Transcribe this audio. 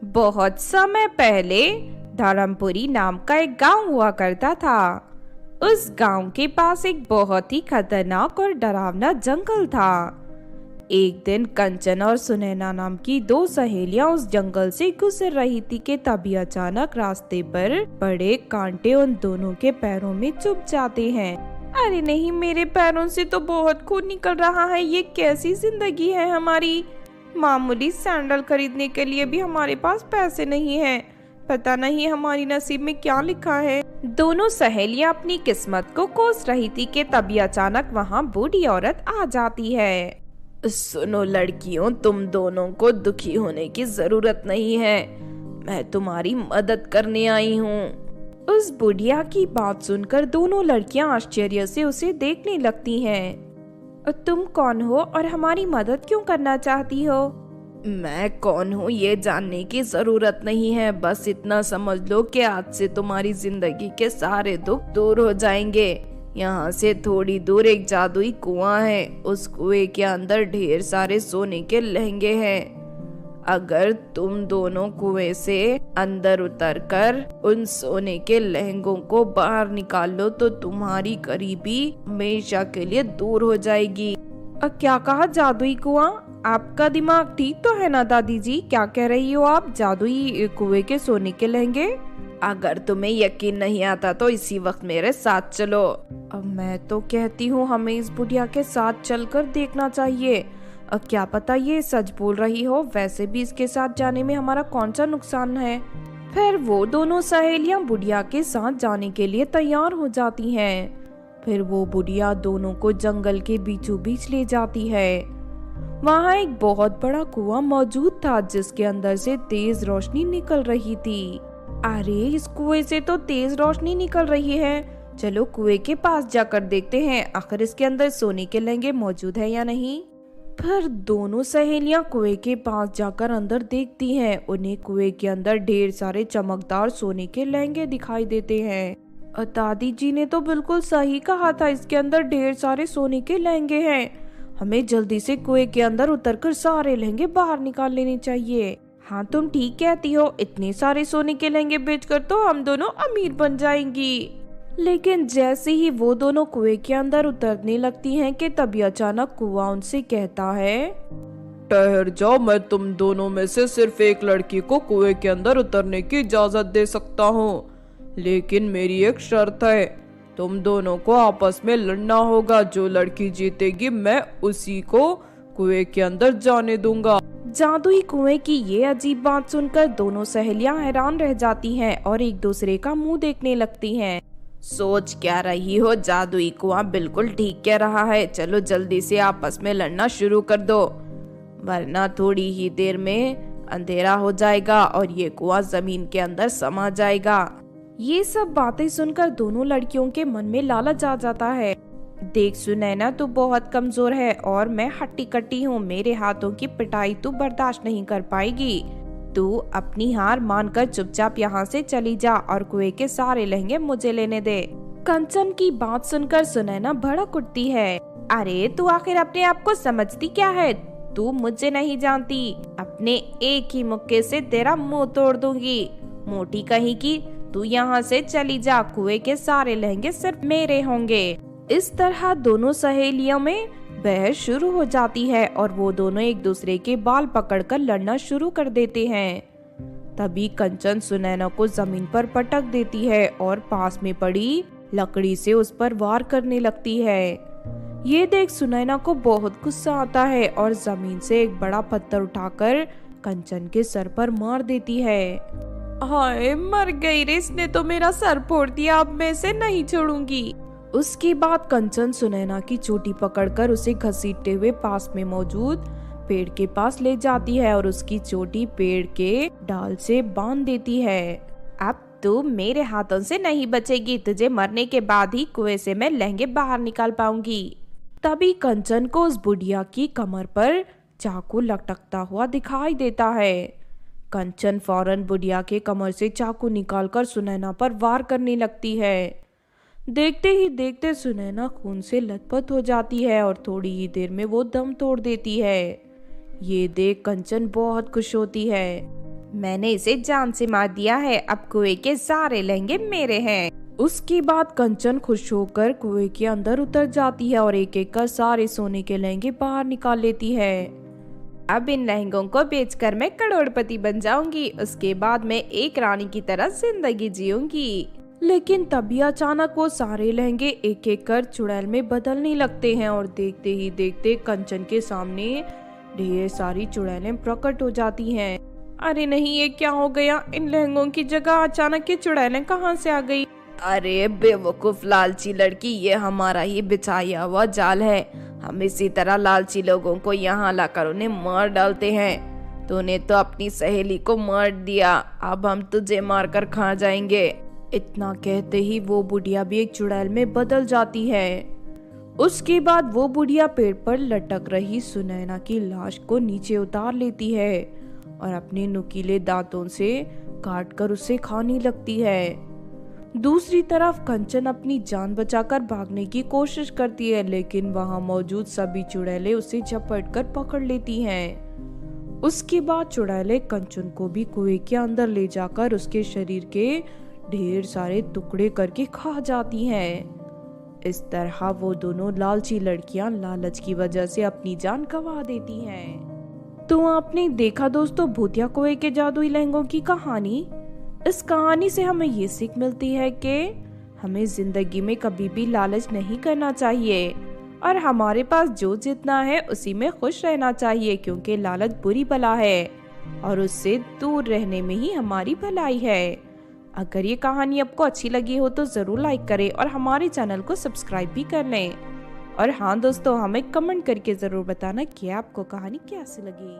बहुत समय पहले धर्मपुरी नाम का एक गांव हुआ करता था। उस गांव के पास एक बहुत ही खतरनाक और डरावना जंगल था। एक दिन कंचन और सुनैना नाम की दो सहेलियां उस जंगल से गुजर रही थी कि तभी अचानक रास्ते पर बड़े कांटे उन दोनों के पैरों में चुभ जाते हैं। अरे नहीं, मेरे पैरों से तो बहुत खून निकल रहा है। ये कैसी जिंदगी है हमारी। मामूली सैंडल खरीदने के लिए भी हमारे पास पैसे नहीं हैं। पता नहीं हमारी नसीब में क्या लिखा है। दोनों सहेलियां अपनी किस्मत को कोस रही थी कि तभी अचानक वहां बूढ़ी औरत आ जाती है। सुनो लड़कियों, तुम दोनों को दुखी होने की जरूरत नहीं है। मैं तुम्हारी मदद करने आई हूँ। उस बुढ़िया की बात सुनकर दोनों लड़कियां आश्चर्य से उसे देखने लगती हैं। तुम कौन हो और हमारी मदद क्यों करना चाहती हो? मैं कौन हूँ ये जानने की जरूरत नहीं है। बस इतना समझ लो कि आज से तुम्हारी जिंदगी के सारे दुख दूर हो जाएंगे। यहाँ से थोड़ी दूर एक जादुई कुआं है। उस कुएं के अंदर ढेर सारे सोने के लहंगे हैं। अगर तुम दोनों कुएं से अंदर उतरकर उन सोने के लहंगों को बाहर निकाल लो तो तुम्हारी गरीबी हमेशा के लिए दूर हो जाएगी। क्या कहा? जादुई कुआं? आपका दिमाग ठीक तो है ना दादी जी? क्या कह रही हो आप? जादुई कुएं के सोने के लहंगे? अगर तुम्हें यकीन नहीं आता तो इसी वक्त मेरे साथ चलो। अब मैं तो कहती हूँ हमें इस बुढ़िया के साथ चलकर देखना चाहिए। क्या पता ये सच बोल रही हो। वैसे भी इसके साथ जाने में हमारा कौन सा नुकसान है। फिर वो दोनों सहेलियां बुढ़िया के साथ जाने के लिए तैयार हो जाती हैं। फिर वो बुढ़िया दोनों को जंगल के बीचों बीच ले जाती है। वहाँ एक बहुत बड़ा कुआं मौजूद था जिसके अंदर से तेज रोशनी निकल रही थी। अरे, इस कुएं से तो तेज रोशनी निकल रही है। चलो कुएं के पास जाकर देखते हैं आखिर इसके अंदर सोने के लहंगे मौजूद है या नहीं। फिर दोनों सहेलियां कुएं के पास जाकर अंदर देखती हैं। उन्हें कुएं के अंदर ढेर सारे चमकदार सोने के लहंगे दिखाई देते हैं। दादी जी ने तो बिल्कुल सही कहा था, इसके अंदर ढेर सारे सोने के लहंगे हैं। हमें जल्दी से कुएं के अंदर उतरकर सारे लहंगे बाहर निकाल लेने चाहिए। हाँ, तुम ठीक कहती हो। इतने सारे सोने के लहंगे बेचकर तो हम दोनों अमीर बन जाएंगी। लेकिन जैसे ही वो दोनों कुएं के अंदर उतरने लगती हैं कि तभी अचानक कुआं उनसे कहता है, ठहर जाओ, मैं तुम दोनों में से सिर्फ एक लड़की को कुएं के अंदर उतरने की इजाजत दे सकता हूँ। लेकिन मेरी एक शर्त है, तुम दोनों को आपस में लड़ना होगा। जो लड़की जीतेगी मैं उसी को कुएं के अंदर जाने दूंगा। जादुई कुएं की ये अजीब बात सुनकर दोनों सहेलियां हैरान रह जाती हैं और एक दूसरे का मुंह देखने लगती हैं। सोच क्या रही हो? जादुई कुआं बिल्कुल ठीक कह रहा है। चलो जल्दी से आपस में लड़ना शुरू कर दो, वरना थोड़ी ही देर में अंधेरा हो जाएगा और ये कुआं जमीन के अंदर समा जाएगा। ये सब बातें सुनकर दोनों लड़कियों के मन में लालच आ जाता है। देख सुनैना, तू बहुत कमजोर है और मैं हट्टी कट्टी हूँ। मेरे हाथों की पिटाई तू बर्दाश्त नहीं कर पाएगी। तू अपनी हार मानकर चुपचाप यहाँ से चली जा और कुएं के सारे लहंगे मुझे लेने दे। कंचन की बात सुनकर सुनैना भड़क उठती है। अरे तू आखिर अपने आप को समझती क्या है? तू मुझे नहीं जानती। अपने एक ही मुक्के से तेरा मुंह तोड़ दूंगी। मोटी कहीं की, तू यहाँ से चली जा। कुएं के सारे लहंगे सिर्फ मेरे होंगे। इस तरह दोनों सहेलियों में बहस शुरू हो जाती है और वो दोनों एक दूसरे के बाल पकड़कर लड़ना शुरू कर देते हैं। तभी कंचन सुनैना को जमीन पर पटक देती है और पास में पड़ी लकड़ी से उस पर वार करने लगती है। ये देख सुनैना को बहुत गुस्सा आता है और जमीन से एक बड़ा पत्थर उठाकर कंचन के सर पर मार देती है। हाय, मर गई रे, इसने तो मेरा सर फोड़ दिया। अब मैं इसे नहीं छोड़ूंगी। उसके बाद कंचन सुनैना की चोटी पकड़कर उसे घसीटते हुए पास में मौजूद पेड़ के पास ले जाती है और उसकी चोटी पेड़ के डाल से बांध देती है। अब तू मेरे हाथों से नहीं बचेगी। तुझे मरने के बाद ही कुएं से मैं लहंगे बाहर निकाल पाऊंगी। तभी कंचन को उस बुढ़िया की कमर पर चाकू लटकता हुआ दिखाई देता है। कंचन फौरन बुढ़िया के कमर से चाकू निकालकर सुनैना पर वार करने लगती है। देखते ही देखते सुनैना खून से लथपथ हो जाती है और थोड़ी ही देर में वो दम तोड़ देती है। ये देख कंचन बहुत खुश होती है। मैंने इसे जान से मार दिया है, अब कुएं के सारे लहंगे मेरे हैं। उसके बाद कंचन खुश होकर कुएं के अंदर उतर जाती है और एक एक कर सारे सोने के लहंगे बाहर निकाल लेती है। अब इन लहंगों को बेचकर मैं करोड़पति बन जाऊंगी, उसके बाद मैं एक रानी की तरह जिंदगी जीऊंगी। लेकिन तभी अचानक वो सारे लहंगे एक एक कर चुड़ैल में बदलने लगते हैं और देखते ही देखते कंचन के सामने ढेर सारी चुड़ैलें प्रकट हो जाती हैं। अरे नहीं, ये क्या हो गया? इन लहंगों की जगह अचानक ये चुड़ैलें कहाँ से आ गई? अरे बेवकूफ लालची लड़की, ये हमारा ही बिछाया हुआ जाल है। हम इसी तरह लालची लोगों को यहाँ लाकर उन्हें मार डालते हैं। तूने तो अपनी सहेली को मार दिया, अब हम तुझे मारकर खा जाएंगे। इतना कहते ही वो बुढ़िया भी एक चुड़ैल में बदल जाती है। उसके बाद वो बुढ़िया पेड़ पर लटक रही सुनैना की लाश को नीचे उतार लेती है और अपने नुकीले दांतों से काटकर उसे खाने लगती है। दूसरी तरफ कंचन अपनी जान बचाकर भागने की कोशिश करती है, लेकिन वहां मौजूद सभी चुड़ैलें उसे झपटकर पकड़ लेती हैं। उसके बाद चुड़ैलें कंचन को भी कुएं के अंदर ले जाकर उसके शरीर के ढेर सारे टुकड़े करके खा जाती हैं। इस तरह वो दोनों लालची लड़कियां लालच की वजह से अपनी जान गंवा देती हैं। तो आपने देखा दोस्तों भूतिया कुएं के जादुई लहंगों की कहानी। इस कहानी से हमें ये सीख मिलती है कि हमें जिंदगी में कभी भी लालच नहीं करना चाहिए और हमारे पास जो जितना है उसी में खुश रहना चाहिए, क्योंकि लालच बुरी बला है और उससे दूर रहने में ही हमारी भलाई है। अगर ये कहानी आपको अच्छी लगी हो तो जरूर लाइक करें और हमारे चैनल को सब्सक्राइब भी कर लें। और हाँ दोस्तों, हमें कमेंट करके जरूर बताना कि आपको कहानी कैसी लगी।